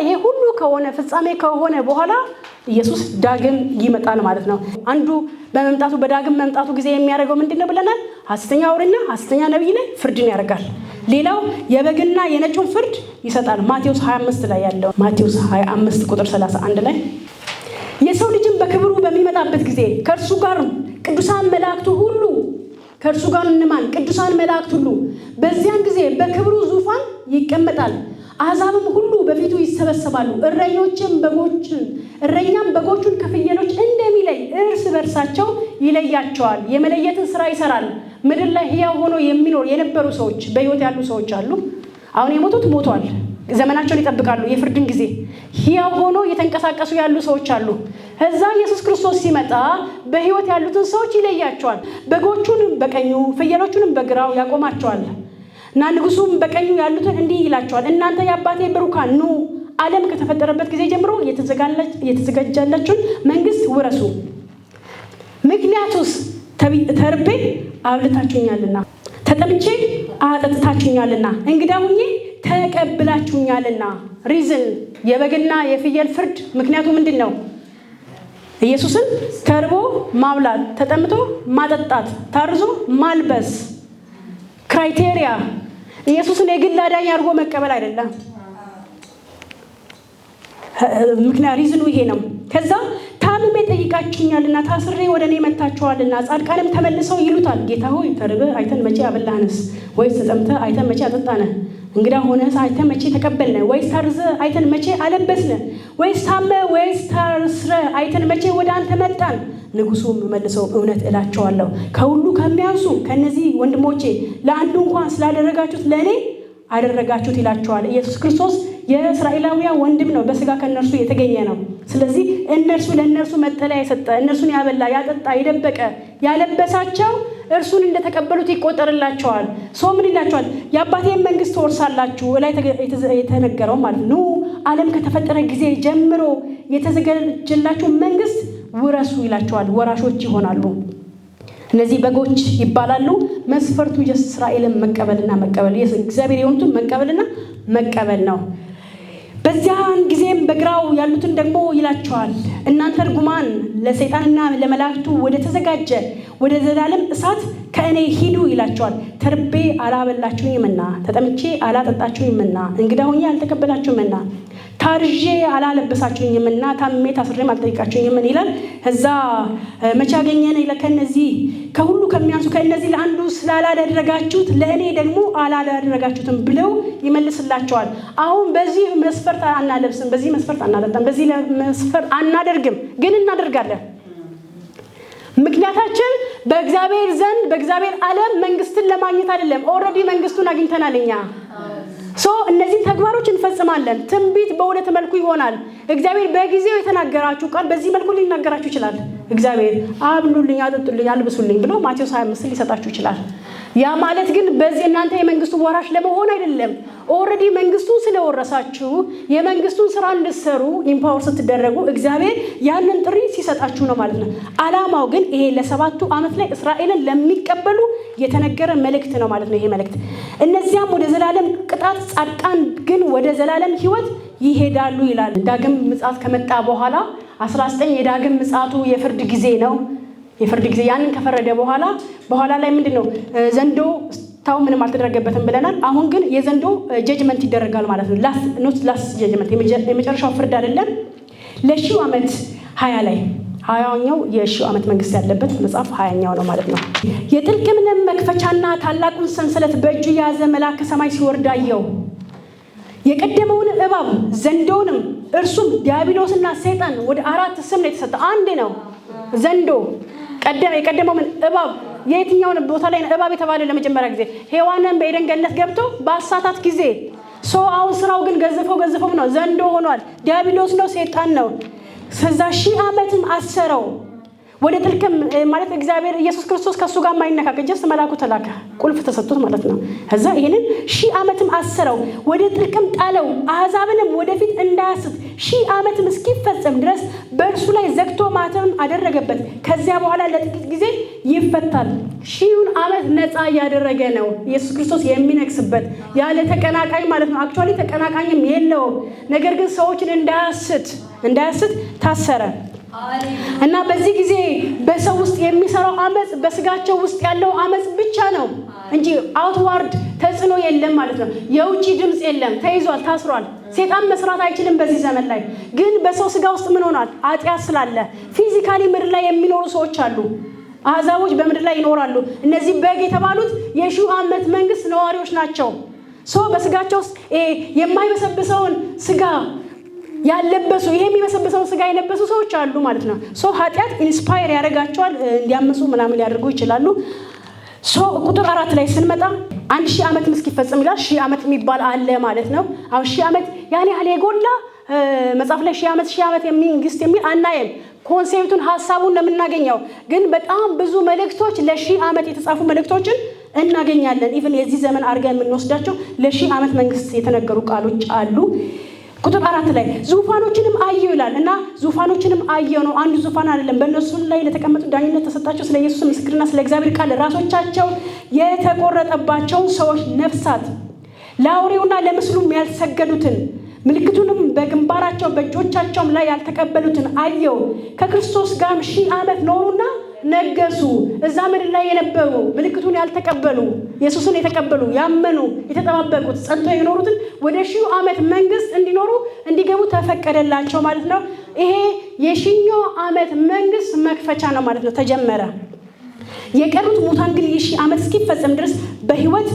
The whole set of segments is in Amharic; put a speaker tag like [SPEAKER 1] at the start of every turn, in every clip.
[SPEAKER 1] ይሄ ሁሉ ከሆነ ፍጻሜ ከሆነ በኋላ ኢየሱስ ዳግም ይመጣል ማለት ነው። አንዱ በመምጣቱ በዳግም መምጣቱ ጊዜ የሚያደርገው ምንድነው ብለናል? ሐሰተኛ ወሬና ሐሰተኛ ነብይ ላይ ፍርድን ያደርጋል። ሌላው የበግና የነጩን ፍርድ ይሰጣል። ማቴዎስ 25 ላይ ያለው ማቴዎስ 25 ቁጥር 31 ላይ የሰው ልጅም በክብሩ በሚመጣበት ጊዜ ከእርሱ ጋር ቅዱሳን መላእክቱ ሁሉ ከእርሱ ጋር እንማን ቅዱሳን መላእክት ሁሉ በዚያን ጊዜ በክብሩ ዙፋን ይቀመጣል። አሕዛብም ሁሉ በፊቱ ይሰበሰባሉ። እረኛም በጎቹን ከፍየሎች እንደሚለይ እርስ በርሳቸው ይለያቸዋል። የመለየትን ስራ ይሰራል። ምድር ላይ ሕያው ሆኖ የሚኖር የነበሩ ሰዎች በሕይወት ያሉ ሰዎች አሉ። አሁን የሞቱት ሞቷል፣ ዘመናቸውን ይጠብቃሉ የፍርድን ጊዜ። ሕያው ሆኖ የተንቀሳቀሱ ያሉ ሰዎች አሉ። እዛ ኢየሱስ ክርስቶስ ሲመጣ በሕይወት ያሉትን ሰዎች ይለያቸዋል። በጎቹን በቀኙ ፍየሎቹንም በግራው ያቆማቸዋል። እና ንጉሱም በቀኙ ያሉትን እንዲህ ይላቸዋል፣ እናንተ የአባቴ ብሩካን ኑ፣ ዓለም ከተፈጠረበት ጊዜ ጀምሮ የተዘጋጀላችሁን መንግስት ውረሱ። ምክንያቱስ ተርቤ አብልታችሁኛልና፣ ተጠምቼ አጠጥታችሁኛልና፣ እንግዳ ሁኜ ተቀብላችሁኛልና። ሪዝን የበግና የፍየል ፍርድ ምክንያቱ ምንድን ነው? ኢየሱስን ተርቦ ማብላት፣ ተጠምቶ ማጠጣት፣ ታርዞ ማልበስ። ክራይቴሪያ ኢየሱስን የግል አዳኝ አድርጎ መቀበል አይደለም። ምክንያት ሪዝኑ ይሄ ነው። ከዛ ታምሜ ጠይቃችሁኛልና፣ ታስሬ ወደ እኔ መጥታችኋልና፣ ጻድቃንም ተመልሰው ይሉታል፣ ጌታ ሆይ ተርበህ አይተን መቼ አበላህንስ? ወይስ ተጠምተህ አይተን መቼ አጠጣንህ? እንግዳ ሆነህ አይተን መቼ ተቀበልነህ? ወይስ ታርዘህ አይተን መቼ አለበስነህ? ወይስ ታመህ ወይስ ታስረህ አይተን መቼ ወደ አንተ መጣን? ንጉሱም መልሰው እውነት እላቸዋለሁ ከሁሉ ከሚያንሱ ከነዚህ ወንድሞቼ ለአንዱ እንኳን ስላደረጋችሁት ለእኔ አደረጋችሁት ይላቸዋል። ኢየሱስ ክርስቶስ የእስራኤላውያን ወንድም ነው፣ በስጋ ከእነርሱ የተገኘ ነው። ስለዚህ ለእነርሱ መጠለያ የሰጠ፣ እነርሱን ያበላ፣ ያጠጣ፣ የደበቀ፣ ያለበሳቸው እርሱን እንደተቀበሉት ይቆጠርላቸዋል። ሰው ምን ይላቸዋል? የአባቴን መንግስት ትወርሳላችሁ ላይ የተነገረው ማለት ነው። ዓለም ከተፈጠረ ጊዜ ጀምሮ የተዘጋጀላችሁ መንግስት ውረሱ ይላቸዋል። ወራሾች ይሆናሉ። እነዚህ በጎች ይባላሉ። መስፈርቱ የእስራኤልን መቀበልና መቀበል፣ እግዚአብሔር የሆኑትን መቀበልና መቀበል ነው። በዚያን ጊዜም በግራው ያሉትን ደግሞ ይላቸዋል፣ እናንተ ርጉማን ለሰይጣንና ለመላእክቱ ወደ ተዘጋጀ ወደ ዘላለም እሳት ከእኔ ሂዱ ይላቸዋል። ተርቤ አላበላችሁኝምና፣ ተጠምቼ አላጠጣችሁኝምና፣ እንግዳ ሆኜ አልተቀበላችሁምና፣ ታርዤ አላለበሳችሁኝምና፣ ታምሜ ታስሬም አልጠይቃችሁኝምን ይላል። እዛ መቼ አገኘን? ከነዚህ ከሁሉ ከሚያንሱ ከእነዚህ ለአንዱ ስላላደረጋችሁት ለእኔ ደግሞ አላደረጋችሁትም ብለው ይመልስላቸዋል። አሁን በዚህ መስፈርት አናለብስም፣ በዚህ መስፈርት አናጠጣም፣ በዚህ መስፈርት አናደርግም፣ ግን እናደርጋለን። ምክንያታችን በእግዚአብሔር ዘንድ በእግዚአብሔር ዓለም መንግስትን ለማግኘት አይደለም። ኦልሬዲ መንግስቱን አግኝተናል እኛ። እነዚህ ተግባሮች እንፈጽማለን። ትንቢት በሁለት መልኩ ይሆናል። እግዚአብሔር በጊዜው የተናገራችሁ ቃል በዚህ መልኩ ሊናገራችሁ ይችላል። እግዚአብሔር አብሉልኝ፣ አጠጡልኝ፣ አልብሱልኝ ብሎ ማቴዎስ 25 ሊሰጣችሁ ይችላል። ያ ማለት ግን በዚህ እናንተ የመንግስቱ ወራሽ ለመሆን አይደለም። ኦልሬዲ መንግስቱ ስለወረሳችሁ የመንግስቱን ስራ እንድትሰሩ ኢምፓወር ስትደረጉ እግዚአብሔር ያንን ጥሪ ሲሰጣችሁ ነው ማለት ነው። ዓላማው ግን ይሄ ለ7 ዓመት ላይ እስራኤልን ለሚቀበሉ የተነገረ መልእክት ነው ማለት ነው። ይሄ መልእክት እነዚያም ወደ ዘላለም ቅጣት፣ ጻድቃን ግን ወደ ዘላለም ሕይወት ይሄዳሉ ይላል። ዳግም ምጽአት ከመጣ በኋላ 19 የዳግም ምጽአቱ የፍርድ ጊዜ ነው። የፍርድ ጊዜ ያንን ከፈረደ በኋላ ላይ ምንድነው? ዘንዶ ታው ምንም አልተደረገበትም ብለናል። አሁን ግን የዘንዶ ጀጅመንት ይደረጋል ማለት ነው። ላስ ጀጅመንት የመጨረሻው ፍርድ አይደለም። ለሺው ዓመት 20 ላይ 20ኛው የሺው ዓመት መንግስት ያለበት መጽሐፍ 20ኛው ነው ማለት ነው። የጥልቅም መክፈቻና ታላቁን ሰንሰለት በእጁ የያዘ መልአክ ከሰማይ ሲወርድ አየሁ። የቀደመውን እባብ ዘንዶንም እርሱም ዲያብሎስና ሰይጣን ወደ 4 ስም ነው የተሰጠ። አንድ ነው ዘንዶ። የቀደመው ምን እባብ የትኛውን ቦታ ላይ እባብ የተባለ ለመጀመሪያ ጊዜ ሔዋንን በኤደን ገነት ገብቶ በአሳታት ጊዜ አሁን ስራው ግን ገዘፈው ነው፣ ዘንዶ ሆኗል። ዲያብሎስ ነው፣ ሰይጣን ነው። ከዛ 1000 ዓመትም አሰረው። ወደ ጥልቅም ማለት እግዚአብሔር ኢየሱስ ክርስቶስ ከሱ ጋር ማይነካከ ጀስት መላኩ ተላከ ቁልፍ ተሰጥቶት ማለት ነው። ከዛ ይሄንን 1000 ዓመትም አሰረው ወደ ጥልቅም ጣለው አሕዛብንም ወደፊት እንዳያስት 1000 ዓመትም እስኪፈጸም ድረስ በእርሱ ላይ ዘግቶ ማተም አደረገበት። ከዚያ በኋላ ለጥቂት ጊዜ ይፈታል። 1000 ዓመት ነፃ ያደረገ ነው ኢየሱስ ክርስቶስ የሚነግስበት ያለ ተቀናቃኝ ማለት ነው። አክቹአሊ ተቀናቃኝም የለውም። ነገር ግን ሰዎችን እንዳያስት ታሰረ እና በዚህ ጊዜ በሰው ውስጥ የሚሰራው አመጽ በስጋቸው ውስጥ ያለው አመጽ ብቻ ነው እንጂ አውትዋርድ ተጽዕኖ የለም ማለት ነው። የውጪ ድምጽ የለም። ተይዟል፣ ታስሯል። ሰይጣን መስራት አይችልም በዚህ ዘመን ላይ። ግን በሰው ስጋ ውስጥ ምን ሆኗል? ኃጢአት ስላለ ፊዚካሊ ምድር ላይ የሚኖሩ ሰዎች አሉ። አሕዛቦች በምድር ላይ ይኖራሉ። እነዚህ በግ የተባሉት የ1000 ዓመት መንግስት ነዋሪዎች ናቸው። በስጋቸው ውስጥ የማይበሰብሰውን ስጋ ያለበሱ ይሄ የሚበሰብሰው ስጋ የለበሱ ሰዎች አሉ ማለት ነው። ኃጢአት ኢንስፓየር ያደርጋቸዋል እንዲያምፁ ምናምን ሊያደርጉ ይችላሉ። ቁጥር 4 ላይ ስንመጣ 1000 ዓመት እስኪፈጸም ይላል። 1000 ዓመት የሚባል አለ ማለት ነው። አሁን 1000 ዓመት ያኔ ያህል የጎላ መጽሐፍ ላይ 1000 ዓመት መንግስት የሚል አናየም። ኮንሴፕቱን ሐሳቡን ነው የምናገኘው። ግን በጣም ብዙ መልእክቶች ለ1000 ዓመት የተጻፉ መልእክቶችን እናገኛለን። ኢቭን የዚህ ዘመን አድርገን የምንወስዳቸው ለ1000 ዓመት መንግስት የተነገሩ ቃሎች አሉ። ቁጥር 4 ላይ ዙፋኖችንም አየሁ ይላል እና ዙፋኖችንም አየሁ ነው። አንዱ ዙፋን አይደለም። በእነሱ ላይ ለተቀመጡ ዳኝነት ተሰጣቸው። ስለ ኢየሱስ ምስክርና ስለ እግዚአብሔር ቃል ራሶቻቸው የተቆረጠባቸው ሰዎች ነፍሳት ለአውሬውና ለምስሉም ያልሰገዱትን ምልክቱንም በግንባራቸው በእጆቻቸውም ላይ ያልተቀበሉትን አየሁ። ከክርስቶስ ጋር 1000 ዓመት ኖሩና ነገሱ። እዛ ምድር ላይ የነበሩ ምልክቱን ያልተቀበሉ ኢየሱስን የተቀበሉ ያመኑ የተጠባበቁት ጸንተው የኖሩትን ወደ 1000 ዓመት መንግስት እንዲገቡ ተፈቀደላቸው ማለት ነው። ይሄ የ1000 ዓመት መንግስት መክፈቻ ነው ማለት ነው። ተጀመረ። የቀሩት ሙታን ግን የ1000 ዓመት እስኪፈጸም ድረስ በህይወት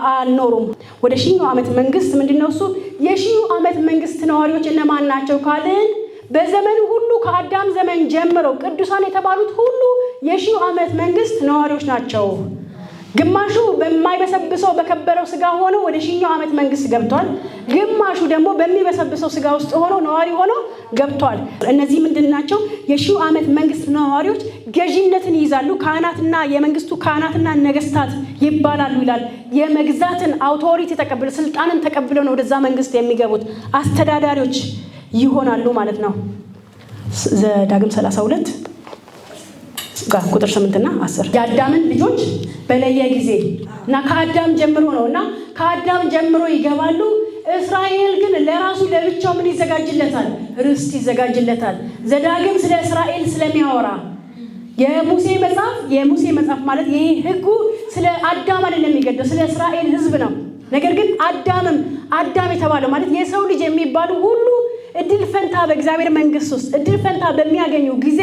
[SPEAKER 1] አልኖሩም። ወደ 1000 ዓመት መንግስት ምንድነው እሱ? የ1000 ዓመት መንግስት ነዋሪዎች እነማን ናቸው ካልን በዘመኑ ሁሉ ከአዳም ዘመን ጀምረው ቅዱሳን የተባሉት ሁሉ የ1000 ዓመት መንግስት ነዋሪዎች ናቸው። ግማሹ በማይበሰብሰው በከበረው ስጋ ሆነው ወደ 1000 ዓመት መንግስት ገብቷል። ግማሹ ደግሞ በሚበሰብሰው ስጋ ውስጥ ሆነው ነዋሪ ሆነው ገብቷል። እነዚህ ምንድናቸው? የ1000 ዓመት መንግስት ነዋሪዎች ገዢነትን ይይዛሉ። ካህናትና የመንግስቱ ካህናትና ነገስታት ይባላሉ ይላል። የመግዛትን አውቶሪቲ ተቀብለው ስልጣንን ተቀብለው ነው ወደዛ መንግስት የሚገቡት። አስተዳዳሪዎች ይሆናሉ ማለት ነው። ዘዳግም 32 ቁጥር 8 እና 10 የአዳምን ልጆች በለየ ጊዜ እና ከአዳም ጀምሮ ነውና ከአዳም ጀምሮ ይገባሉ። እስራኤል ግን ለራሱ ለብቻው ምን ይዘጋጅለታል? ርስት ይዘጋጅለታል። ዘዳግም ስለ እስራኤል ስለሚያወራ የሙሴ መጽሐፍ ማለት ይሄ ህጉ ስለ አዳም አይደለም የሚገደው ስለ እስራኤል ህዝብ ነው። ነገር ግን አዳም የተባለው ማለት የሰው ልጅ የሚባሉ ሁሉ እድል ፈንታ በእግዚአብሔር መንግስት ውስጥ እድል ፈንታ በሚያገኙ ጊዜ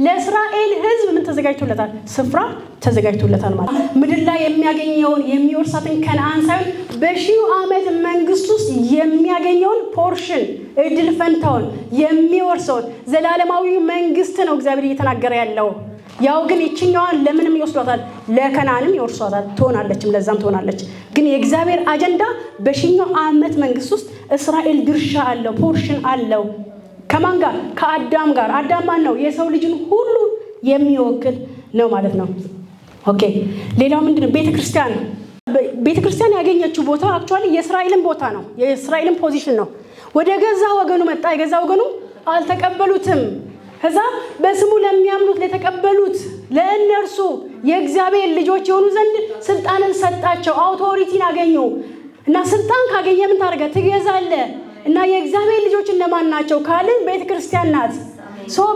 [SPEAKER 1] ለእስራኤል ህዝብ ምን ተዘጋጅቶለታል? ስፍራ ተዘጋጅቶለታል ማለት ምድር ላይ የሚያገኘውን የሚወርሳትን ከነዓን ሳይሆን በ1000 ዓመት መንግስት ውስጥ የሚያገኘውን ፖርሽን እድል ፈንታውን የሚወርሰውን ዘላለማዊ መንግስት ነው እግዚአብሔር እየተናገረ ያለው። ያው ግን ይችኛዋን ለምንም ይወስዷታል፣ ለከነዓንም ይወርሷታል። ትሆናለችም፣ ለዛም ትሆናለች። ግን የእግዚአብሔር አጀንዳ በ1000 ዓመት መንግስት ውስጥ እስራኤል ድርሻ አለው፣ ፖርሽን አለው። ከማን ጋር? ከአዳም ጋር። አዳም ማን ነው? የሰው ልጅን ሁሉ የሚወክል ነው ማለት ነው። ኦኬ። ሌላው ምንድነው? ቤተክርስቲያን ያገኘችው ቦታ አክቹአሊ የእስራኤልን ቦታ ነው፣ የእስራኤልን ፖዚሽን ነው። ወደ ገዛ ወገኑ መጣ፣ የገዛ ወገኑ አልተቀበሉትም። ከዛ በስሙ ለሚያምኑት ለተቀበሉት ለእነርሱ የእግዚአብሔር ልጆች የሆኑ ዘንድ ስልጣንን ሰጣቸው፣ አውቶሪቲን አገኙ። እና ስልጣን ካገኘ ምን ታደርጋ? ትገዛለህ። እና የእግዚአብሔር ልጆች እነማን ናቸው ካልን ቤተክርስቲያን ናት።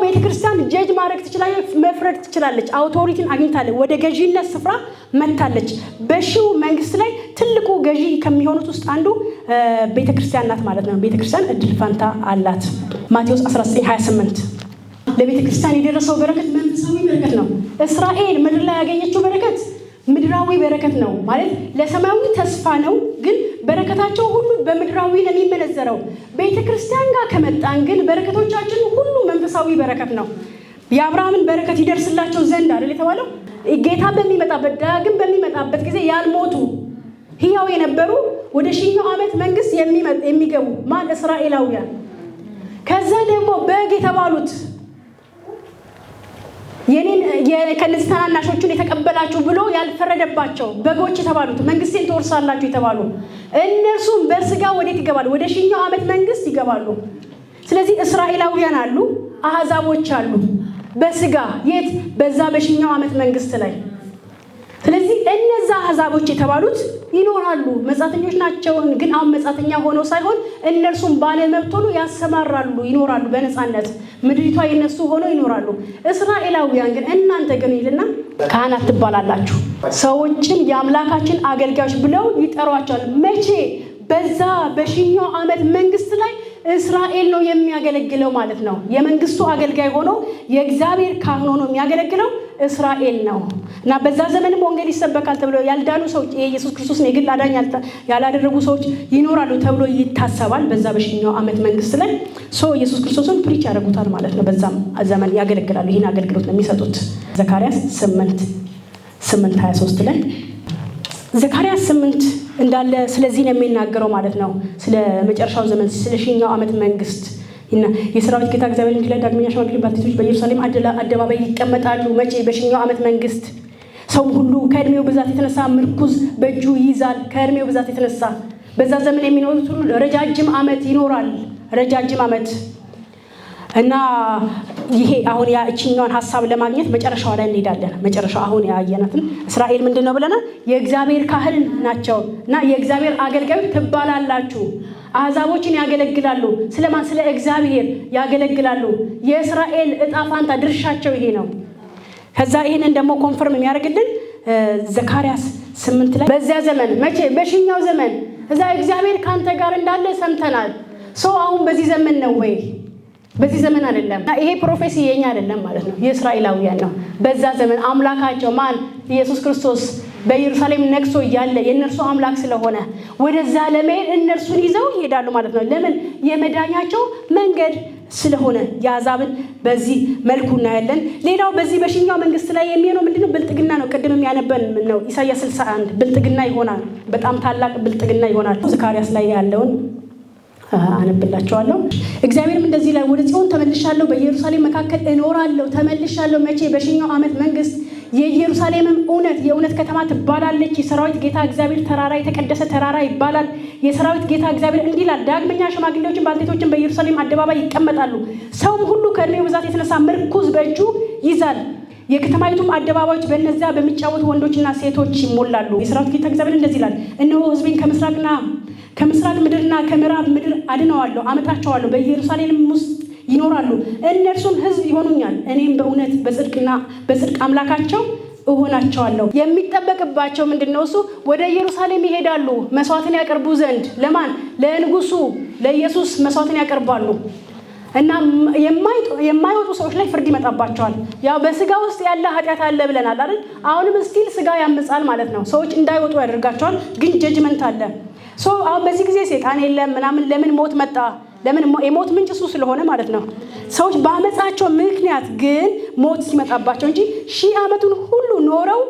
[SPEAKER 1] ቤተክርስቲያን ጀጅ ማድረግ ትችላለች፣ መፍረድ ትችላለች። አውቶሪቲን አግኝታለች፣ ወደ ገዢነት ስፍራ መጥታለች። በ1000 መንግስት ላይ ትልቁ ገዢ ከሚሆኑት ውስጥ አንዱ ቤተክርስቲያን ናት ማለት ነው። ቤተክርስቲያን እድል ፈንታ አላት። ማቴዎስ 19:28 ለቤተክርስቲያን የደረሰው በረከት መንፈሳዊ በረከት ነው። እስራኤል ምድር ላይ ያገኘችው በረከት ምድራዊ በረከት ነው ማለት ለሰማያዊ ተስፋ ነው። ግን በረከታቸው ሁሉ በምድራዊ ነው የሚመነዘረው። ቤተክርስቲያን ጋር ከመጣን ግን በረከቶቻችን ሁሉ መንፈሳዊ በረከት ነው። የአብርሃምን በረከት ይደርስላቸው ዘንድ አይደል የተባለው? ጌታ በሚመጣበት ዳግም በሚመጣበት ጊዜ ያልሞቱ ሕያው የነበሩ ወደ 1000 ዓመት መንግስት የሚገቡ ማን? እስራኤላውያን። ከዛ ደግሞ በግ የተባሉት የኔን ከነዚህ ታናናሾቹን የተቀበላችሁ ብሎ ያልፈረደባቸው በጎች የተባሉት መንግስቴን ትወርሳላችሁ የተባሉ እነርሱም በስጋ ወዴት ይገባሉ? ወደ ሺኛው ዓመት መንግስት ይገባሉ። ስለዚህ እስራኤላውያን አሉ፣ አህዛቦች አሉ በስጋ የት? በዛ በሺኛው ዓመት መንግስት ላይ። ስለዚህ እነዛ አህዛቦች የተባሉት ይኖራሉ፣ መጻተኞች ናቸው። ግን አሁን መጻተኛ ሆነው ሳይሆን እነርሱም ባለ መብት ሆነው ያሰማራሉ፣ ይኖራሉ በነፃነት ምድሪቷ የነሱ ሆነው ይኖራሉ። እስራኤላውያን ግን እናንተ ግን ይልና ካህናት ትባላላችሁ፣ ሰዎችም የአምላካችን አገልጋዮች ብለው ይጠሯቸዋል። መቼ? በዛ በሺኛው ዓመት መንግስት ላይ እስራኤል ነው የሚያገለግለው ማለት ነው። የመንግስቱ አገልጋይ ሆኖ የእግዚአብሔር ካህን ሆኖ የሚያገለግለው እስራኤል ነው። እና በዛ ዘመንም ወንጌል ይሰበካል ተብሎ ያልዳኑ ሰዎች የኢየሱስ ክርስቶስን የግል አዳኝ ያላደረጉ ሰዎች ይኖራሉ ተብሎ ይታሰባል። በዛ በሺኛው ዓመት መንግስት ላይ ኢየሱስ ክርስቶስን ፕሪች ያደርጉታል ማለት ነው። በዛም ዘመን ያገለግላሉ። ይህን አገልግሎት ነው የሚሰጡት። ዘካርያስ 8:23 ላይ ዘካርያስ 8 እንዳለ ስለዚህ ነው የሚናገረው ማለት ነው። ስለ መጨረሻው ዘመን ስለ ሺኛው ዓመት መንግስት እና የሰራዊት ጌታ እግዚአብሔር እንዲህ ዳግመኛ ሽማግሌ ባልቴቶች በኢየሩሳሌም አደባባይ ይቀመጣሉ። መቼ? በሺኛው ዓመት መንግስት። ሰው ሁሉ ከእድሜው ብዛት የተነሳ ምርኩዝ በእጁ ይይዛል። ከእድሜው ብዛት የተነሳ በዛ ዘመን የሚኖሩት ሁሉ ረጃጅም ዓመት ይኖራል። ረጃጅም ዓመት እና ይሄ አሁን ያቺኛውን ሐሳብ ለማግኘት መጨረሻው ላይ እንሄዳለን። መጨረሻው አሁን ያየናትን እስራኤል ምንድነው ብለናል? የእግዚአብሔር ካህን ናቸው እና የእግዚአብሔር አገልጋዮች ትባላላችሁ። አህዛቦችን ያገለግላሉ። ስለማን? ስለ እግዚአብሔር ያገለግላሉ። የእስራኤል ዕጣ ፋንታ ድርሻቸው ይሄ ነው። ከዛ ይሄንን ደግሞ ኮንፈርም የሚያደርግልን ዘካርያስ 8 ላይ በዚያ ዘመን መቼ? በሺኛው ዘመን እዛ እግዚአብሔር ካንተ ጋር እንዳለ ሰምተናል። አሁን በዚህ ዘመን ነው ወይ? በዚህ ዘመን አይደለም። ይሄ ፕሮፌሲ የኛ አይደለም ማለት ነው፣ የእስራኤላውያን ነው። በዛ ዘመን አምላካቸው ማን? ኢየሱስ ክርስቶስ በኢየሩሳሌም ነግሶ እያለ የእነርሱ አምላክ ስለሆነ ወደዛ ለመሄድ እነርሱን ይዘው ይሄዳሉ ማለት ነው። ለምን? የመዳኛቸው መንገድ ስለሆነ የአሕዛብን በዚህ መልኩ እናያለን። ሌላው በዚህ በሺኛው መንግስት ላይ የሚሆነው ምንድነው? ብልጥግና ነው። ቅድም የሚያነበን ነው ኢሳይያስ 61 ብልጥግና ይሆናል። በጣም ታላቅ ብልጥግና ይሆናል። ዘካርያስ ላይ ያለውን አነብላችኋለሁ። እግዚአብሔርም እንደዚህ ላይ ወደ ጽዮን ተመልሻለሁ፣ በኢየሩሳሌም መካከል እኖራለሁ። ተመልሻለሁ መቼ? በሺኛው ዓመት መንግስት። የኢየሩሳሌምም የእውነት ከተማ ትባላለች። የሰራዊት ጌታ እግዚአብሔር ተራራ የተቀደሰ ተራራ ይባላል። የሰራዊት ጌታ እግዚአብሔር እንዲህ ይላል፣ ዳግመኛ ሽማግሌዎችን ባልቴቶችን በኢየሩሳሌም አደባባይ ይቀመጣሉ። ሰውም ሁሉ ከእድሜው ብዛት የተነሳ ምርኩዝ በእጁ ይዛል። የከተማይቱም አደባባዮች በእነዚያ በሚጫወቱ ወንዶችና ሴቶች ይሞላሉ። የሰራዊት ጌታ እግዚአብሔር እንደዚህ ይላል፣ እነሆ ሕዝቤን ከምስራቅ ምድርና ከምዕራብ ምድር አድነዋለሁ፣ አመጣቸዋለሁ። በኢየሩሳሌም ውስጥ ይኖራሉ፣ እነርሱም ሕዝብ ይሆኑኛል። እኔም በእውነት በጽድቅ አምላካቸው እሆናቸዋለሁ። የሚጠበቅባቸው ምንድነው? እሱ ወደ ኢየሩሳሌም ይሄዳሉ፣ መስዋዕትን ያቀርቡ ዘንድ። ለማን? ለንጉሱ ለኢየሱስ መስዋዕትን ያቀርባሉ። እና የማይወጡ ሰዎች ላይ ፍርድ ይመጣባቸዋል። ያው በስጋ ውስጥ ያለ ኃጢአት አለ ብለናል አይደል? አሁንም ስቲል ስጋ ያመጻል ማለት ነው። ሰዎች እንዳይወጡ ያደርጋቸዋል፣ ግን ጀጅመንት አለ። አሁን በዚህ ጊዜ ሰይጣን የለም ምናምን። ለምን ሞት መጣ? ለምን? የሞት ምንጭ እሱ ስለሆነ ማለት ነው። ሰዎች በአመጻቸው ምክንያት ግን ሞት ሲመጣባቸው እንጂ 1000 ዓመቱን ሁሉ ኖረው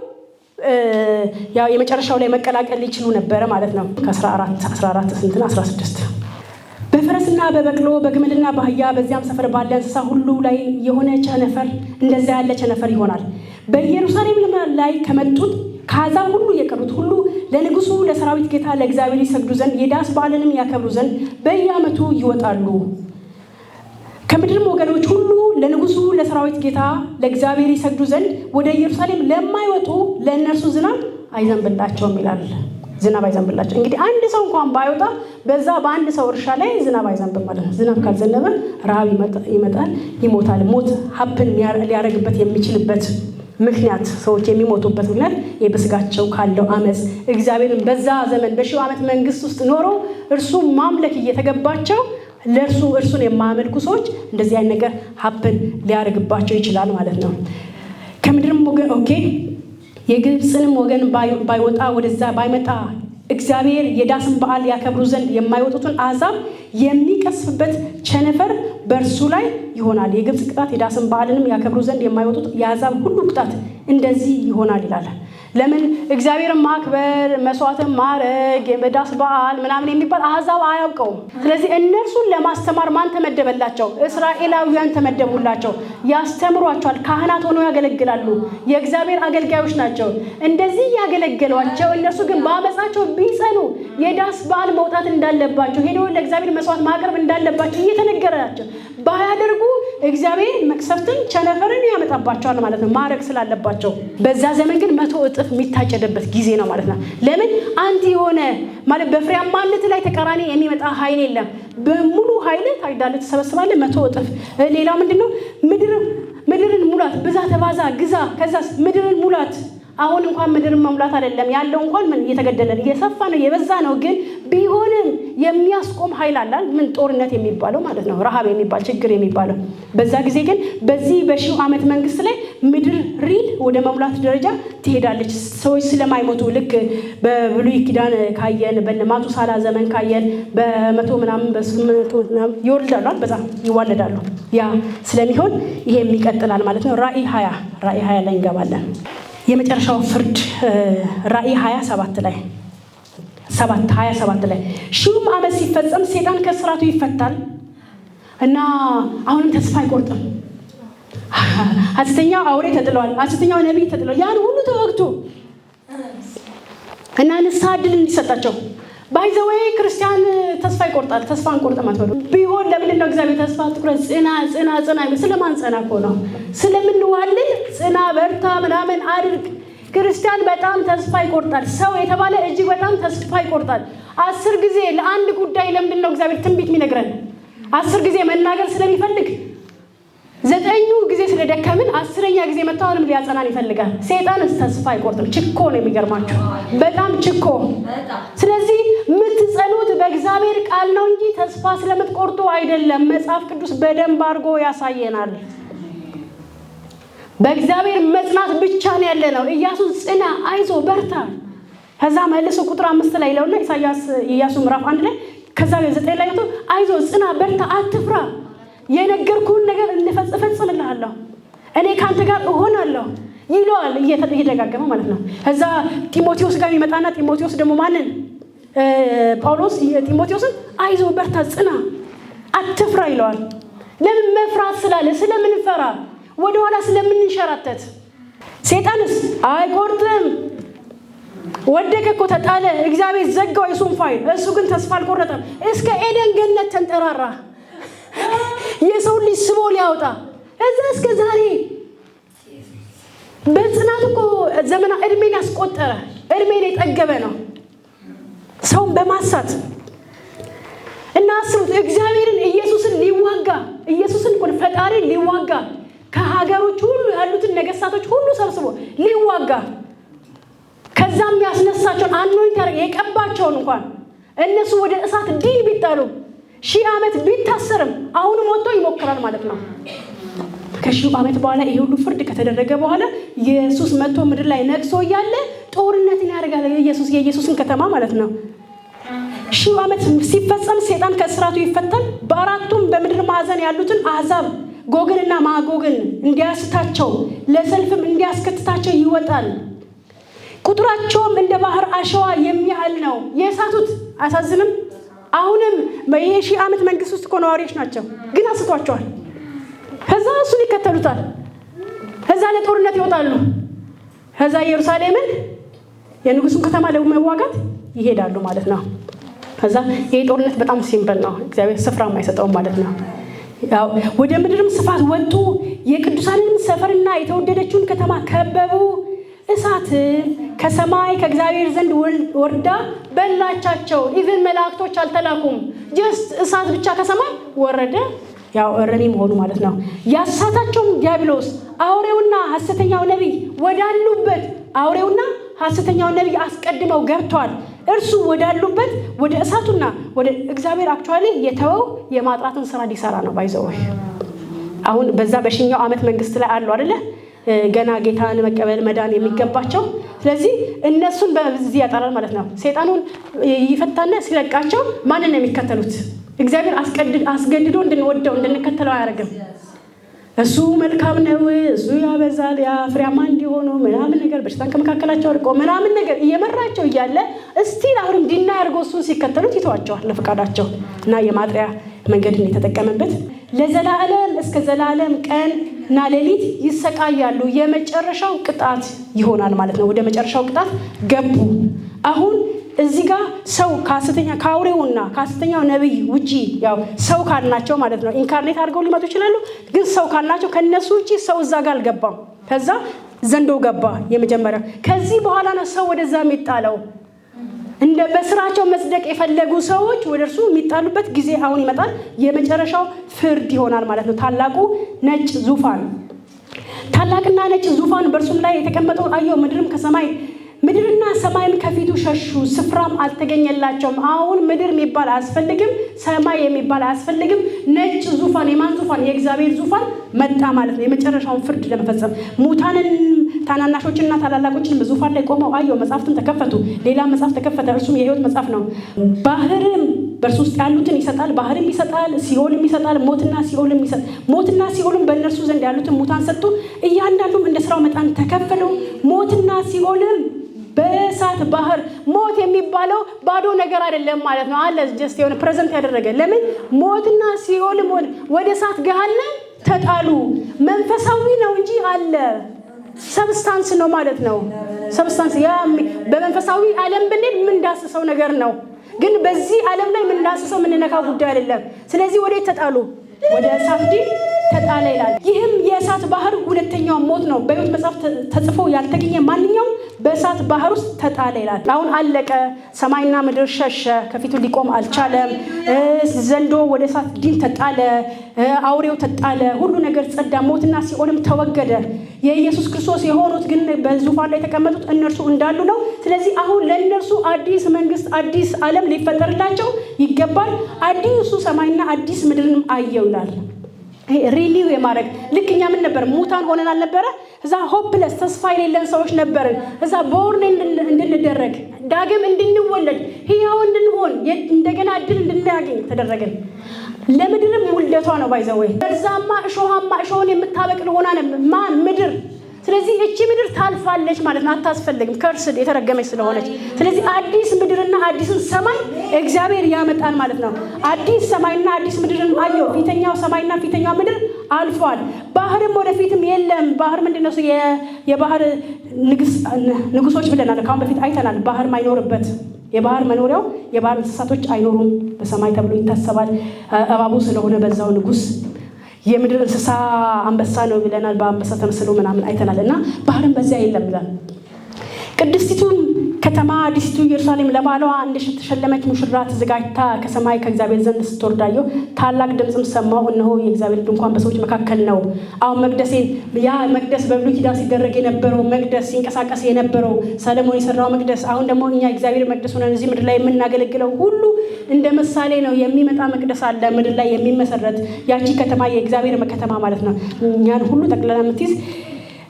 [SPEAKER 1] ያው የመጨረሻው ላይ መቀላቀል ይችሉ ነበረ ማለት ነው። ከ16 በፈረስና በበቅሎ በግመልና በአህያ በዚያም ሰፈር ባለ እንስሳ ሁሉ ላይ የሆነ ቸነፈር፣ እንደዚያ ያለ ቸነፈር ይሆናል። በኢየሩሳሌም ላይ ከመጡት ከአሕዛብ ሁሉ የቀሩት ሁሉ ለንጉሱ ለሰራዊት ጌታ ለእግዚአብሔር ይሰግዱ ዘንድ የዳስ በዓልንም ያከብሩ ዘንድ በየዓመቱ ይወጣሉ። ከምድርም ወገኖች ሁሉ ለንጉሱ ለሰራዊት ጌታ ለእግዚአብሔር ይሰግዱ ዘንድ ወደ ኢየሩሳሌም ለማይወጡ ለእነርሱ ዝናብ አይዘንብላቸውም ይላል። ዝናብ አይዘንብላቸው። እንግዲህ አንድ ሰው እንኳን ባይወጣ በዛ በአንድ ሰው እርሻ ላይ ዝናብ አይዘንብም ማለት ነው። ዝናብ ካልዘነበ ረሃብ ይመጣል፣ ይሞታል። ሞት ሀፕን ሊያደርግበት የሚችልበት ምክንያት፣ ሰዎች የሚሞቱበት ምክንያት በስጋቸው ካለው አመፅ እግዚአብሔርን በዛ ዘመን በሺው ዓመት መንግስት ውስጥ ኖረው እርሱ ማምለክ እየተገባቸው እርሱን የማያመልኩ ሰዎች እንደዚህ አይነት ነገር ሀፕን ሊያደርግባቸው ይችላል ማለት ነው። ከምድርም ወገን የግብፅንም ወገን ባይወጣ ወደዛ ባይመጣ እግዚአብሔር የዳስን በዓል ያከብሩ ዘንድ የማይወጡትን አሕዛብ የሚቀስፍበት ቸነፈር በእርሱ ላይ ይሆናል። የግብፅ ቅጣት የዳስን በዓልንም ያከብሩ ዘንድ የማይወጡት የአሕዛብ ሁሉ ቅጣት እንደዚህ ይሆናል ይላል። ለምን እግዚአብሔርን ማክበር መስዋዕትን ማረግ የመዳስ በዓል ምናምን የሚባል አሕዛብ አያውቀውም። ስለዚህ እነርሱን ለማስተማር ማን ተመደበላቸው? እስራኤላውያን ተመደቡላቸው። ያስተምሯቸዋል። ካህናት ሆነው ያገለግላሉ። የእግዚአብሔር አገልጋዮች ናቸው። እንደዚህ ያገለገሏቸው እነሱ ግን በአመፃቸው ቢጸኑ የዳስ በዓል መውጣት እንዳለባቸው ሄደው ለእግዚአብሔር መስዋዕት ማቅረብ እንዳለባቸው እየተነገራቸው ባያደርጉ እግዚአብሔር መቅሰፍትን ቸነፈርን ያመጣባቸዋል ማለት ነው፣ ማረግ ስላለባቸው። በዛ ዘመን ግን 100 እጥፍ የሚታጨድበት ጊዜ ነው ማለት ነው። ለምን አንድ የሆነ ማለት በፍሬያማነት ላይ ተቃራኒ የሚመጣ ኃይል የለም። በሙሉ ኃይል ታይዳለ ተሰበስባለ 100 እጥፍ። ሌላው ምንድነው? ምድርን ሙላት፣ ብዛ ተባዛ ግዛ። ከዛስ ምድርን ሙላት። አሁን እንኳን ምድርን መሙላት አይደለም ያለው እንኳን ምን እየተገደለ እየሰፋ ነው የበዛ ነው። ግን ቢሆንም የሚያስቆም ኃይል አለ። ምን ጦርነት የሚባለው ማለት ነው፣ ረሃብ የሚባል ችግር የሚባለው። በዛ ጊዜ ግን በዚህ በሺው ዓመት መንግስት ላይ ምድር ሪል ወደ መሙላት ደረጃ ትሄዳለች። ሰዎች ስለማይሞቱ ልክ በብሉይ ኪዳን ካየን በማቱሳላ ዘመን ካየን በ100 ምናምን በ800 ምናምን ይወልዳሉ፣ በዛ ይዋለዳሉ። ያ ስለሚሆን ይሄም ይቀጥላል ማለት ነው። ራእይ 20 ላይ እንገባለን። የመጨረሻው ፍርድ ራእይ 27 ላይ 27 ላይ ሺውም ዓመት ሲፈጸም ሰይጣን ከስራቱ ይፈታል እና አሁንም ተስፋ አይቆርጥም። ሐሰተኛው አውሬ ተጥሏል፣ ሐሰተኛው ነቢይ ተጥሏል። ያን ሁሉ ተወግቶ እና ንስሐ ዕድል እንዲሰጣቸው ባይዘወይ ክርስቲያን ተስፋ ይቆርጣል። ተስፋ አንቆርጥም አትበሉ። ቢሆን ለምንድን ነው እግዚአብሔር ተስፋ ትኩረት ጽና ስለማን ጸና እኮ ነው፣ ስለምንዋልል ጽና በርታ ምናምን አድርግ። ክርስቲያን በጣም ተስፋ ይቆርጣል። ሰው የተባለ እጅግ በጣም ተስፋ ይቆርጣል። 10 ጊዜ ለአንድ ጉዳይ ለምንድን ነው እግዚአብሔር ትንቢት የሚነግረን? 10 ጊዜ መናገር ስለሚፈልግ 9 ጊዜ ስለደከምን 10ኛ ጊዜ መታወንም ሊያጸናን ይፈልጋል። ሰይጣንስ ተስፋ አይቆርጥም። ችኮ ነው የሚገርማችሁ፣ በጣም ችኮ። ስለዚህ የምትጸኑት በእግዚአብሔር ቃል ነው እንጂ ተስፋ ስለምትቆርጡ አይደለም። መጽሐፍ ቅዱስ በደንብ አድርጎ ያሳየናል። በእግዚአብሔር መጽናት ብቻ ነው ያለ ነው። ኢያሱስ ጽና፣ አይዞ በርታ። ከዛ መልሶ ቁጥር 5 ላይ ለውና ኢያሱ ምዕራፍ 1 ላይ ከዛ 9 ላይ አይዞ ጽና በርታ አትፍራ፣ የነገርኩህን ነገር እንፈጽምልሃለሁ፣ እኔ ካንተ ጋር እሆናለሁ ይለዋል እየደጋገመ ማለት ነው። ከዛ ጢሞቴዎስ ጋር ይመጣና ጢሞቴዎስ ደግሞ ማንን? ጳውሎስ ጢሞቴዎስን አይዞ በርታ ጽና አትፍራ ይለዋል። ለምን? መፍራት ስላለ። ስለምን ፈራ? ወደ ኋላ ስለምንንሸራተት። ሰይጣንስ አይቆርጥም። ወደቀ እኮ ተጣለ፣ እግዚአብሔር ዘጋው የሱን ፋይል። እሱ ግን ተስፋ አልቆረጠም። እስከ ኤደን ገነት ተንጠራራ፣ የሰው ልጅ ስቦ ሊያወጣ እዛ እስከ ዛሬ በጽናት እኮ ዘመና እድሜን ያስቆጠረ እድሜን የጠገበ ነው ሰውን በማሳት እና አስቡት። እግዚአብሔርን ኢየሱስን ሊዋጋ ኢየሱስን እኮ ፈጣሪ ሊዋጋ ከሀገሮች ሁሉ ያሉትን ነገስታቶች ሁሉ ሰብስቦ ሊዋጋ ከዛም ያስነሳቸውን አኖይንት ያደረገ የቀባቸውን እንኳን እነሱ ወደ እሳት ዲን ቢጣሉ 1000 ዓመት ቢታሰርም አሁንም ወጥቶ ይሞክራል ማለት ነው። ከ1000 ዓመት በኋላ ይሄ ሁሉ ፍርድ ከተደረገ በኋላ ኢየሱስ መጥቶ ምድር ላይ ነግሶ እያለ ጦርነትን ያደርጋል። የኢየሱስን ከተማ ማለት ነው። 1000 ዓመት ሲፈጸም ሰይጣን ከስራቱ ይፈታል። በአራቱም በምድር ማዕዘን ያሉትን አሕዛብ ጎግንና ማጎግን እንዲያስታቸው ለሰልፍም እንዲያስከትታቸው ይወጣል። ቁጥራቸውም እንደ ባህር አሸዋ የሚያህል ነው። የሳቱት አሳዝንም። አሁንም በ1000 ዓመት መንግስት ውስጥ እኮ ነዋሪዎች ናቸው፣ ግን አስቷቸዋል። ከዛ እሱን ይከተሉታል። ከዛ ለጦርነት ይወጣሉ። ከዛ ኢየሩሳሌምን የንጉሱን ከተማ ለመዋጋት ይሄዳሉ ማለት ነው። ከዛ ይሄ ጦርነት በጣም ሲምፕል ነው፣ እግዚአብሔር ስፍራ የማይሰጠው ማለት ነው። ያው ወደ ምድርም ስፋት ወጡ፣ የቅዱሳንን ሰፈርና የተወደደችውን ከተማ ከበቡ። እሳት ከሰማይ ከእግዚአብሔር ዘንድ ወርዳ በላቻቸው። ኢቭን መላእክቶች አልተላኩም፣ ጀስት እሳት ብቻ ከሰማይ ወረደ። ያው እረኒ መሆኑ ማለት ነው። ያሳታቸው ዲያብሎስ አውሬውና ሐሰተኛው ነቢይ ወዳሉበት አውሬውና ሐሰተኛው ነቢይ አስቀድመው ገብተዋል። እርሱ ወዳሉበት ወደ እሳቱና ወደ እግዚአብሔር አክቹአሊ የተወው የማጥራትን ስራ ሊሰራ ነው። ባይዘው አሁን በዛ በ1000 ዓመት መንግስት ላይ አሉ አይደለ? ገና ጌታን መቀበል መዳን የሚገባቸው። ስለዚህ እነሱን በዚህ ያጣራል ማለት ነው። ሰይጣኑን ይፈታና ሲለቃቸው ማንን ነው የሚከተሉት? እግዚአብሔር አስገድዶ እንድንወደው እንድንከተለው አያደርግም። እሱ መልካም ነው፣ እሱ ይበዛል ያ ፍሬያማ እንዲሆኑ ምናምን ነገር በሽታን ከመካከላቸው አርቆ ምናምን ነገር እየመራቸው እያለ እስቲል አሁንም ዲና ያርጎ እሱን ሲከተሉት ይተዋቸዋል ለፈቃዳቸው እና የማጥሪያ መንገድን የተጠቀመበት ለዘላለም እስከ ዘላለም ቀንና ሌሊት ይሰቃያሉ። የመጨረሻው ቅጣት ይሆናል ማለት ነው። ወደ መጨረሻው ቅጣት ገቡ። አሁን እዚህ ጋር ሰው ከአውሬውና ከሐሰተኛው ነብይ ውጪ ያው ሰው ካልናቸው ማለት ነው ኢንካርኔት አድርገው ሊመጡ ይችላሉ። ግን ሰው ካልናቸው ከነሱ ውጪ ሰው እዛ ጋር አልገባም። ከዛ ዘንዶ ገባ የመጀመሪያው። ከዚህ በኋላ ነው ሰው ወደዛ የሚጣለው። እንደ በስራቸው መጽደቅ የፈለጉ ሰዎች ወደርሱ የሚጣሉበት ጊዜ አሁን ይመጣል። የመጨረሻው ፍርድ ይሆናል ማለት ነው። ታላቁ ነጭ ዙፋን ታላቅና ነጭ ዙፋን በእርሱም ላይ የተቀመጠው አየሁ። ምድርና ሰማይም ከፊቱ ሸሹ፣ ስፍራም አልተገኘላቸውም። አሁን ምድር የሚባል አያስፈልግም፣ ሰማይ የሚባል አያስፈልግም። ነጭ ዙፋን የማን ዙፋን? የእግዚአብሔር ዙፋን መጣ ማለት ነው። የመጨረሻውን ፍርድ ለመፈጸም ሙታንን ታናናሾችንና ታላላቆችን በዙፋን ላይ ቆመው አየሁ። መጽሐፍትን ተከፈቱ፣ ሌላ መጽሐፍ ተከፈተ፣ እርሱም የሕይወት መጽሐፍ ነው። ባህርም በእርሱ ውስጥ ያሉትን ይሰጣል፣ ባህርም ይሰጣል፣ ሲኦልም ይሰጣል። ሞትና ሲኦልም በእነርሱ ዘንድ ያሉትን ሙታን ሰጡ፣ እያንዳንዱም እንደ ስራው መጠን ተከፈሉ። ሞትና ሲኦልም በእሳት ባህር ሞት የሚባለው ባዶ ነገር አይደለም ማለት ነው። አለ ጀስት የሆነ ፕሬዘንት ያደረገ ለምን ሞትና ሲኦልም ወደ እሳት ገሃነም ተጣሉ። መንፈሳዊ ነው እንጂ አለ ሰብስታንስ ነው ማለት ነው። ሰብስታንስ በመንፈሳዊ ዓለም ብንል የምንዳስሰው ነገር ነው። ግን በዚህ ዓለም ላይ የምንዳስሰው የምንነካው ጉዳይ አይደለም። ስለዚህ ወዴት ተጣሉ? ወደ እሳት ዲን ተጣለ ይላል። ይህም የእሳት ባህር ሁለተኛው ሞት ነው። በሕይወት መጽሐፍ ተጽፎ ያልተገኘ ማንኛውም በእሳት ባህር ውስጥ ተጣለ ይላል። አሁን አለቀ። ሰማይና ምድር ሸሸ፣ ከፊቱ ሊቆም አልቻለም። ዘንዶ ወደ እሳት ዲን ተጣለ፣ አውሬው ተጣለ፣ ሁሉ ነገር ጸዳ፣ ሞትና ሲኦልም ተወገደ። የኢየሱስ ክርስቶስ የሆኑት ግን በዙፋን ላይ የተቀመጡት እነርሱ እንዳሉ ነው። ስለዚህ አሁን ለእነርሱ አዲስ መንግስት፣ አዲስ ዓለም ሊፈጠርላቸው ይገባል። አዲሱ ሰማይና አዲስ ምድርንም አየው ይላል። ሪሊው የማድረግ ልክ እኛ ምን ነበር? ሙታን ሆነን አልነበረ? እዛ ሆፕለስ ተስፋ የሌለን ሰዎች ነበርን። እዛ ቦርን እንድንደረግ ዳግም እንድንወለድ ሕያው እንድንሆን እንደገና እድል እንድናገኝ ተደረገን። ለምድርም ውልደቷ ነው ባይዘወይ በዛማ እሾህን የምታበቅል ሆና ምድር። ስለዚህ እቺ ምድር ታልፋለች ማለት ነው። አታስፈልግም፣ ከርስድ የተረገመች ስለሆነች። ስለዚህ አዲስ ምድርና አዲስን ሰማይ እግዚአብሔር ያመጣል ማለት ነው። አዲስ ሰማይና አዲስ ምድርን አየሁ። ፊተኛው ሰማይና ፊተኛው ምድር አልፏል። ባህርም ወደፊትም የለም። ባህር ምንድነው? የባህር ንጉሶች ብለናል። ካሁን በፊት አይተናል። ባህር ማይኖርበት የባህር መኖሪያው የባህር እንስሳቶች አይኖሩም በሰማይ ተብሎ ይታሰባል። እባቡ ስለሆነ በዛው ንጉስ። የምድር እንስሳ አንበሳ ነው ብለናል። በአንበሳ ተመስሎ ምናምን አይተናል። እና ባህርም በዚያ የለም ይላል። ቅድስቲቱን ከተማ አዲስቱ ኢየሩሳሌም ለባሏ እንደተሸለመች ሙሽራ ተዘጋጅታ ከሰማይ ከእግዚአብሔር ዘንድ ስትወርድ አየሁ። ታላቅ ድምፅም ሰማሁ፣ እነሆ የእግዚአብሔር ድንኳን በሰዎች መካከል ነው። አሁን መቅደስ በብሉይ ኪዳን ሲደረግ የነበረው መቅደስ ሲንቀሳቀስ የነበረው ሰለሞን የሰራው መቅደስ፣ አሁን ደግሞ እኛ እግዚአብሔር መቅደስ ሆነን እዚህ ምድር ላይ የምናገለግለው ሁሉ እንደ ምሳሌ ነው። የሚመጣ መቅደስ አለ ምድር ላይ የሚመሰረት። ያቺ ከተማ የእግዚአብሔር ከተማ ማለት ነው። እኛን ሁሉ ጠቅላላ የምትይዝ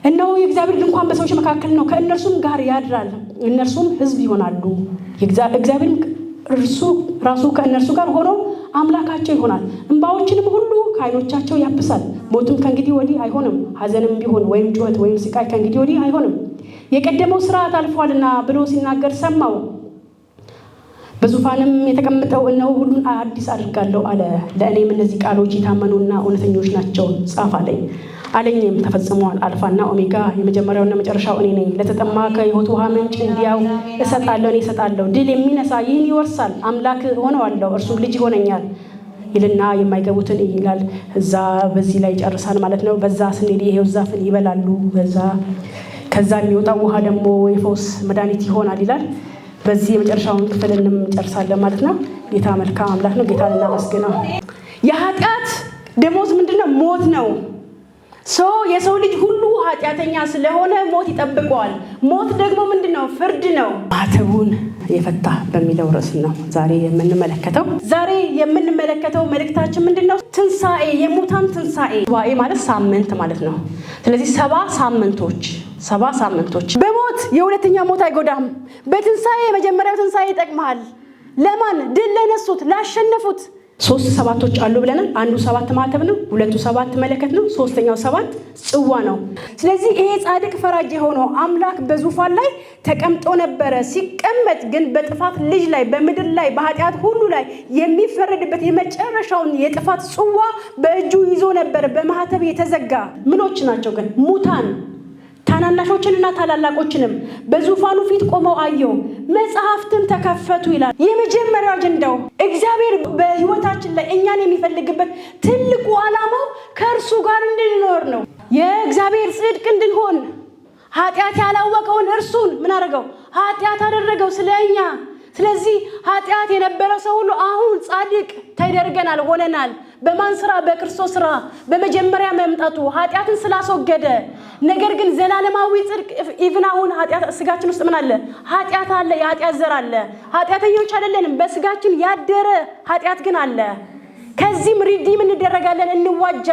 [SPEAKER 1] እነሆ የእግዚአብሔር ድንኳን በሰዎች መካከል ነው፣ ከእነርሱም ጋር ያድራል፣ እነርሱም ሕዝብ ይሆናሉ። እግዚአብሔር እርሱ ራሱ ከእነርሱ ጋር ሆኖ አምላካቸው ይሆናል። እንባዎችንም ሁሉ ከዓይኖቻቸው ያብሳል። ሞትም ከእንግዲህ ወዲህ አይሆንም፣ ሐዘንም ቢሆን ወይም ጩኸት ወይም ስቃይ ከእንግዲህ ወዲህ አይሆንም፣ የቀደመው ሥርዓት አልፏልና ብሎ ሲናገር ሰማው። በዙፋንም የተቀመጠው እነሆ ሁሉን አዲስ አድርጋለሁ አለ። ለእኔም እነዚህ ቃሎች የታመኑና እውነተኞች ናቸው ጻፍ አለኝም ተፈጽሟል። አልፋና ኦሜጋ የመጀመሪያውና መጨረሻው እኔ ነኝ። ለተጠማ ከሕይወት ውሃ ምንጭ እንዲያው እሰጣለሁ። እኔ እሰጣለሁ። ድል የሚነሳ ይህን ይወርሳል። አምላክ ሆነዋለሁ፣ እርሱም ልጅ ይሆነኛል ይልና የማይገቡትን ይላል። እዛ በዚህ ላይ ይጨርሳል ማለት ነው። በዛ ስንሄድ የሕይወት ዛፍን ይበላሉ። ከዛ የሚወጣው ውሃ ደግሞ የፈውስ መድኃኒት ይሆናል ይላል። በዚህ የመጨረሻውን ክፍል እንጨርሳለን ማለት ነው። ጌታ መልካም አምላክ ነው። ጌታ እናመስግነው። የኃጢአት ደሞዝ ምንድነው? ሞት ነው። የሰው ልጅ ሁሉ ኃጢአተኛ ስለሆነ ሞት ይጠብቀዋል። ሞት ደግሞ ምንድነው? ፍርድ ነው። ማተቡን የፈታ በሚለው ርዕስ ነው ዛሬ የምንመለከተው። መልእክታችን ምንድነው? ትንሣኤ፣ የሙታን ትንሣኤ። ሱባኤ ማለት ሳምንት ማለት ነው። ስለዚህ 7 ሳምንቶች። በሞት የሁለተኛ ሞት አይጎዳም። በትንሣኤ የመጀመሪያው ትንሣኤ ይጠቅማል። ለማን? ድል ለነሱት፣ ላሸነፉት። ሶስት ሰባቶች አሉ ብለናል። አንዱ 7 ማዕተብ ነው፣ ሁለቱ 7 መለከት ነው፣ ሶስተኛው 7 ጽዋ ነው። ስለዚህ ይሄ ጻድቅ ፈራጅ የሆነው አምላክ በዙፋን ላይ ተቀምጦ ነበረ። ሲቀመጥ ግን በጥፋት ልጅ ላይ በምድር ላይ በኃጢአት ሁሉ ላይ የሚፈረድበት የመጨረሻውን የጥፋት ጽዋ በእጁ ይዞ ነበር። በማዕተብ የተዘጋ ምኖች ናቸው ግን ሙታን ታናናሾችንና ታላላቆችንም በዙፋኑ ፊት ቆመው አየው። መጽሐፍትን ተከፈቱ ይላል። የመጀመሪያው አጀንዳው እግዚአብሔር በሕይወታችን ላይ እኛን የሚፈልግበት ትልቁ ዓላማው ከእርሱ ጋር እንድንኖር ነው። የእግዚአብሔር ጽድቅ እንድንሆን ኃጢአት ያላወቀውን እርሱን ምን አደረገው? ኃጢአት አደረገው ስለኛ። ስለዚህ ኃጢአት የነበረው ሰው ሁሉ አሁን ጻድቅ ተደርገናል፣ ሆነናል። በማን ስራ? በክርስቶስ ስራ። በመጀመሪያ መምጣቱ ኃጢአትን ስላስወገደ። ነገር ግን ዘላለማዊ ጽድቅ ኢቭን አሁን ኃጢአት ስጋችን ውስጥ ምን አለ? ኃጢአት አለ። የኃጢአት ዘር አለ። ኃጢአተኞች አይደለንም። በስጋችን ያደረ ኃጢአት ግን አለ። ከዚህም ሪዲም እንደረጋለን፣ እንዋጃለን።